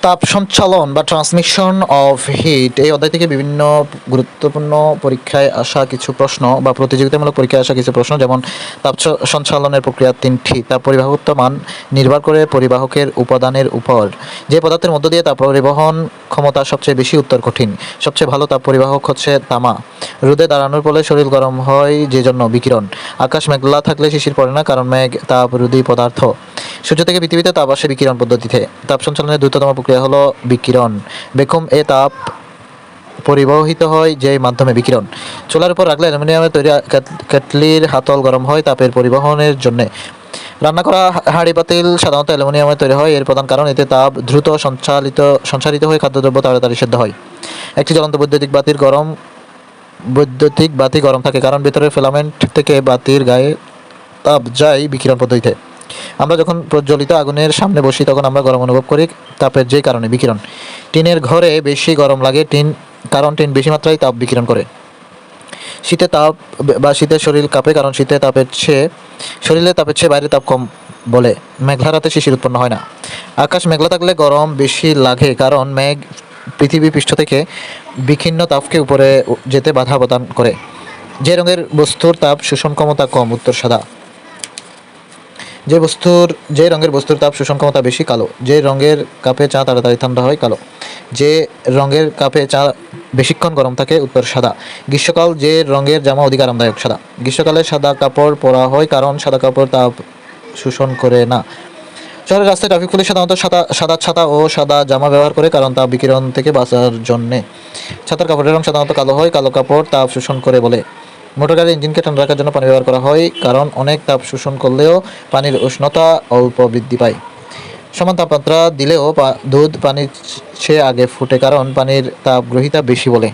তাপ সঞ্চালন বা ট্রান্সমিশন অফ হিট এই অধ্যায় থেকে বিভিন্ন গুরুত্বপূর্ণ পরীক্ষায় আসা কিছু প্রশ্ন বা প্রতিযোগিতামূলক পরীক্ষায় আসা কিছু প্রশ্ন, যেমন তাপ সঞ্চালনের প্রক্রিয়া তিনটি। তাপ পরিবাহকত্ব মান নির্ভর করে পরিবাহকের উপাদানের উপর। যে পদার্থের মধ্য দিয়ে তাপ পরিবহন ক্ষমতা সবচেয়ে বেশি? উত্তর কঠিন। সবচেয়ে ভালো তাপ পরিবাহক হচ্ছে তামা। রোদে দাঁড়ানোর ফলে শরীর গরম হয় যে জন্য? বিকিরণ। আকাশ মেঘলা থাকলে শিশির পড়ে না, কারণ মেঘ তাপরোধী পদার্থ। সূর্য থেকে পৃথিবীতে তাপ আসে বিকিরণ পদ্ধতিতে। তাপ সঞ্চালনের দ্রুততম প্রক্রিয়া হলো বিকিরণ। ভ্যাকুয়াম এ তাপ পরিবহিত হয় যে মাধ্যমে? বিকিরণ। চুলার উপর রাখলে অ্যালুমিনিয়ামের তৈরি কেটলির হাতল গরম হয় তাপের পরিবহনের জন্য। রান্না করা হাঁড়ি পাতিল সাধারণত অ্যালুমিনিয়ামের তৈরি হয়, এর প্রধান কারণ এতে তাপ দ্রুত সঞ্চারিত হয়ে খাদ্যদ্রব্য তাড়াতাড়ি সেদ্ধ হয়। একটি জ্বলন্ত বৈদ্যুতিক বাতি গরম থাকে কারণ ভেতরের ফিলামেন্ট থেকে বাতির গায়ে তাপ যায় বিকিরণ পদ্ধতিতে। আমরা যখন প্রজ্বলিত আগুনের সামনে বসি তখন আমরা গরম অনুভব করি তাপের যে কারণে? বিকিরণ। টিনের ঘরে বেশি গরম লাগে কারণ টিন বেশি মাত্রায় তাপ বিকিরণ করে। শীতে তাপ বা শীতে শরীর কাঁপে কারণ শরীরের তাপের চেয়ে বাইরে তাপ কম বলে। মেঘলা রাতে শিশির উৎপন্ন হয় না। আকাশ মেঘলা থাকলে গরম বেশি লাগে কারণ মেঘ পৃথিবী পৃষ্ঠ থেকে বিক্ষিপ্ত তাপকে উপরে যেতে বাধা প্রদান করে। যে রঙের বস্তুর তাপ শোষণ ক্ষমতা কম? উত্তর সাদা। যে রঙের বস্তুর তাপ শোষণ ক্ষমতা বেশি? কালো। যে রঙের কাপে চা তাড়াতাড়ি ঠান্ডা হয়? কালো। যে রঙের কাপে চা বেশিক্ষণ গরম থাকে? উত্তর সাদা। গ্রীষ্মকাল যে রঙের জামা অধিক আরামদায়ক? সাদা। গ্রীষ্মকালে সাদা কাপড় পরা হয় কারণ সাদা কাপড় তাপ শোষণ করে না। শহরের রাস্তায় ট্রাফিক পুলিশ সাধারণত সাদা ছাতা ও সাদা জামা ব্যবহার করে কারণ তাপ বিকিরণ থেকে বাঁচার জন্যে। ছাতার কাপড়ের রং সাধারণত কালো হয়, কালো কাপড় তাপ শোষণ করে বলে। মোটর গাড়ির ইঞ্জিনকে ঠান্ডা রাখার জন্য পানি ব্যবহার করা হয় কারণ অনেক তাপ শোষণ করলেও পানির উষ্ণতা অল্প বৃদ্ধি পায়। সমান তাপমাত্রা দিলেও দুধ পানির চেয়ে আগে ফুটে কারণ পানির তাপ গ্রহীতা বেশি বলে।